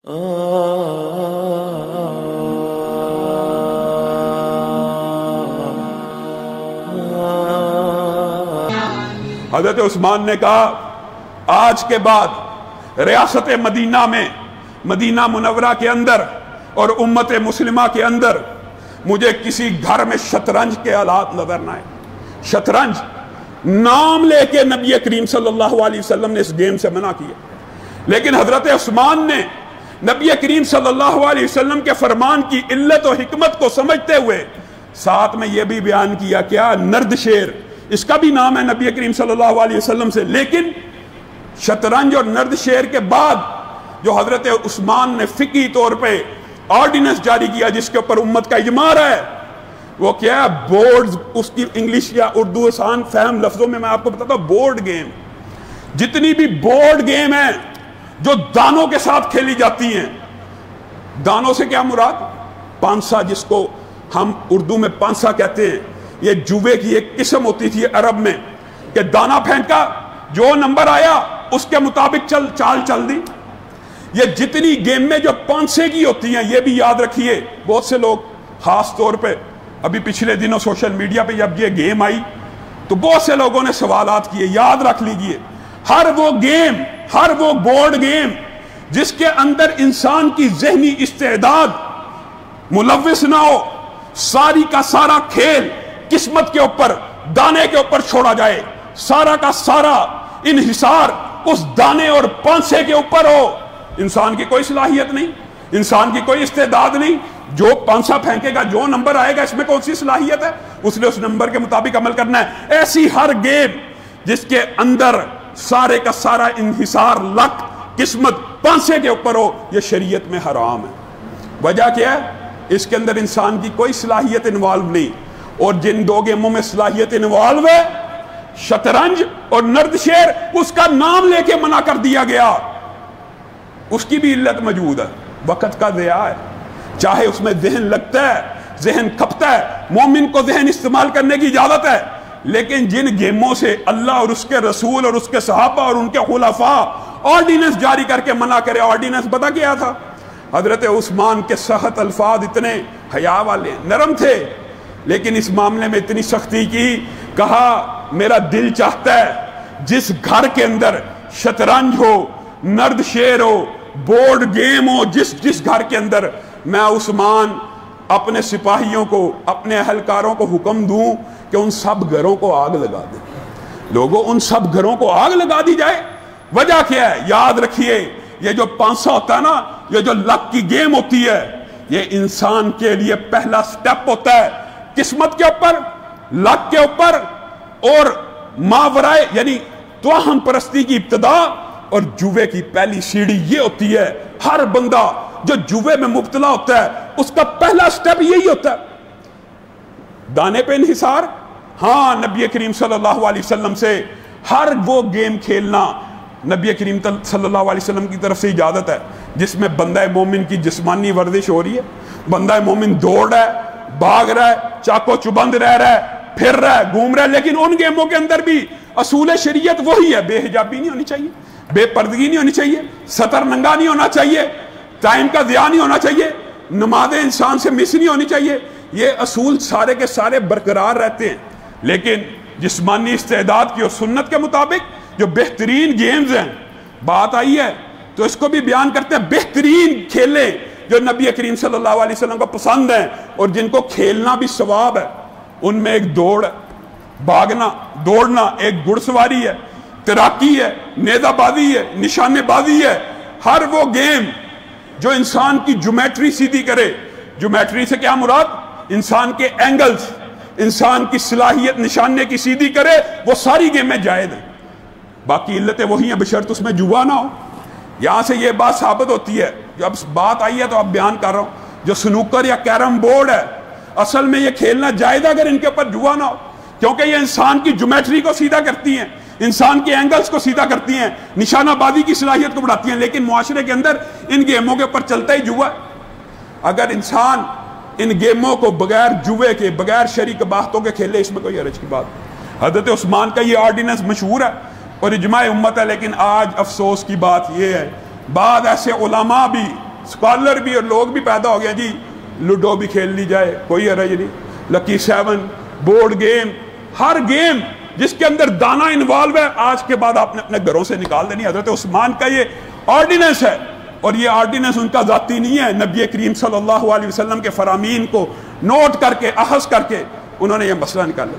حضرت عثمان نے کہا آج کے بعد ریاست مدینہ میں، مدینہ منورہ کے اندر اور امت مسلمہ کے اندر مجھے کسی گھر میں شطرنج کے آلات نظر نہ آئے۔ شطرنج نام لے کے نبی کریم صلی اللہ علیہ وسلم نے اس گیم سے منع کیا، لیکن حضرت عثمان نے نبی کریم صلی اللہ علیہ وسلم کے فرمان کی علت و حکمت کو سمجھتے ہوئے ساتھ میں یہ بھی بیان کیا، کیا نرد شیر، اس کا بھی نام ہے نبی کریم صلی اللہ علیہ وسلم سے، لیکن شطرنج اور نرد شیر کے بعد جو حضرت عثمان نے فقہی طور پہ آرڈیننس جاری کیا جس کے اوپر امت کا اجماع ہے، وہ کیا ہے؟ بورڈز، اس کی انگلش یا اردو آسان فہم لفظوں میں آپ کو بتاتا ہوں، بورڈ گیم۔ جتنی بھی بورڈ گیم ہیں جو دانوں کے ساتھ کھیلی جاتی ہیں، دانوں سے کیا مراد؟ پانسا، جس کو ہم اردو میں پانسا کہتے ہیں، یہ جوے کی ایک قسم ہوتی تھی عرب میں کہ دانا پھینکا، جو نمبر آیا اس کے مطابق چال چل دی۔ یہ جتنی گیم میں جو پانسے کی ہوتی ہیں، یہ بھی یاد رکھیے، بہت سے لوگ خاص طور پہ ابھی پچھلے دنوں سوشل میڈیا پہ جب یہ گیم آئی تو بہت سے لوگوں نے سوالات کیے، یاد رکھ لیجئے، ہر وہ گیم، ہر وہ بورڈ گیم جس کے اندر انسان کی ذہنی استعداد ملوث نہ ہو، ساری کا سارا کھیل قسمت کے اوپر، دانے کے اوپر چھوڑا جائے، سارا کا سارا انحصار اس دانے اور پانسے کے اوپر ہو، انسان کی کوئی صلاحیت نہیں، انسان کی کوئی استعداد نہیں، جو پانسا پھینکے گا، جو نمبر آئے گا، اس میں کون سی صلاحیت ہے؟ اس نے اس نمبر کے مطابق عمل کرنا ہے۔ ایسی ہر گیم جس کے اندر سارے کا سارا انحصار لک قسمت پانسے کے اوپر ہو، یہ شریعت میں حرام ہے۔ وجہ کیا ہے؟ اس کے اندر انسان کی کوئی صلاحیت انوالو نہیں، اور جن دو گیموں میں صلاحیت انوالو ہے، شطرنج اور نرد شیر، اس کا نام لے کے منع کر دیا گیا، اس کی بھی علت موجود ہے، وقت کا ضیاع ہے، چاہے اس میں ذہن لگتا ہے، ذہن کھپتا ہے، مومن کو ذہن استعمال کرنے کی اجازت ہے، لیکن جن گیموں سے اللہ اور اس کے رسول اور اس کے صحابہ اور ان کے خلفاء آرڈیننس جاری کر کے منع کرے، آرڈیننس پتہ کیا تھا؟ حضرت عثمان کے سخت الفاظ اتنے حیا والے، نرم تھے، لیکن اس معاملے میں اتنی سختی کی، کہا میرا دل چاہتا ہے جس گھر کے اندر شطرنج ہو، نرد شیر ہو، بورڈ گیم ہو، جس گھر کے اندر، میں عثمان اپنے سپاہیوں کو، اپنے اہلکاروں کو حکم دوں کہ ان سب گھروں کو آگ لگا دیں۔ لوگوں، ان سب گھروں کو آگ لگا دی جائے۔ وجہ کیا ہے؟ یاد رکھیے، یہ جو پانسا ہوتا ہے نا، یہ جو لک کی گیم ہوتی ہے، یہ انسان کے لیے پہلا سٹیپ ہوتا ہے، قسمت کے اوپر، لک کے اوپر، اور ماورائے یعنی توہم پرستی کی ابتدا، اور جوے کی پہلی سیڑھی یہ ہوتی ہے۔ ہر بندہ جو جوے میں مبتلا ہوتا ہے، اس کا پہلا سٹیپ یہی ہوتا ہے، دانے پہ انحصار۔ ہاں، نبی کریم صلی اللہ علیہ وسلم سے ہر وہ گیم کھیلنا نبی کریم صلی اللہ علیہ وسلم کی طرف سے اجازت ہے جس میں بندہ مومن کی جسمانی ورزش ہو رہی ہے، بندہ مومن دوڑ رہا ہے، بھاگ رہا ہے، چاقو چبند رہ رہا ہے، پھر رہا ہے، گھوم رہا ہے، لیکن ان گیموں کے اندر بھی اصول شریعت وہی ہے، بے حجابی نہیں ہونی چاہیے، بے پردگی نہیں ہونی چاہیے، ستر ننگا نہیں ہونا چاہیے، ٹائم کا ضیاع نہیں ہونا چاہیے، نمازیں انسان سے مس نہیں ہونی چاہیے، یہ اصول سارے کے سارے برقرار رہتے ہیں۔ لیکن جسمانی استعداد کی اور سنت کے مطابق جو بہترین گیمز ہیں، بات آئی ہے تو اس کو بھی بیان کرتے ہیں، بہترین کھیلیں جو نبی کریم صلی اللہ علیہ وسلم کو پسند ہیں اور جن کو کھیلنا بھی ثواب ہے، ان میں ایک دوڑ ہے، بھاگنا، دوڑنا، ایک گھڑ سواری ہے، تیراکی ہے، نیزہ بازی ہے، نشانے بازی ہے، ہر وہ گیم جو انسان کی جیومیٹری سیدھی کرے۔ جیومیٹری سے کیا مراد؟ انسان کے اینگلز، انسان کی صلاحیت نشانے کی سیدھی کرے، وہ ساری گیمیں جائز ہیں، باقی علتیں وہی ہیں بشرط اس میں جوا نہ ہو۔ یہاں سے یہ بات ثابت ہوتی ہے، جو اب بات آئی ہے تو اب بیان کر رہا ہوں، جو سنوکر یا کیرم بورڈ ہے، اصل میں یہ کھیلنا جائز ہے اگر ان کے اوپر جوا نہ ہو، کیونکہ یہ انسان کی جیومیٹری کو سیدھا کرتی ہیں، انسان کے اینگلز کو سیدھا کرتی ہیں، نشانہ بازی کی صلاحیت کو بڑھاتی ہیں، لیکن معاشرے کے اندر ان گیموں کے اوپر چلتا ہی جوا ہے۔ اگر انسان ان گیموں کو بغیر جوے کے، بغیر شریک باہتوں کے کھیلے، اس میں کوئی حرج کی بات نہیں۔ حضرت عثمان کا یہ آرڈیننس مشہور ہے اور اجماع امت ہے، لیکن آج افسوس کی بات یہ ہے، بعض ایسے علماء بھی اسکالر بھی اور لوگ بھی پیدا ہو گئے جی لوڈو بھی کھیل لی جائے کوئی حرج نہیں, لکی 7 بورڈ گیم, ہر گیم جس کے اندر دانا انوالو ہے آج کے بعد آپ نے اپنے گھروں سے نکال دینی. حضرت عثمان کا یہ آرڈیننس ہے, اور یہ آرڈیننس ان کا ذاتی نہیں ہے, نبی کریم صلی اللہ علیہ وسلم کے فرامین کو نوٹ کر کے اخذ کر کے انہوں نے یہ مسئلہ نکالا.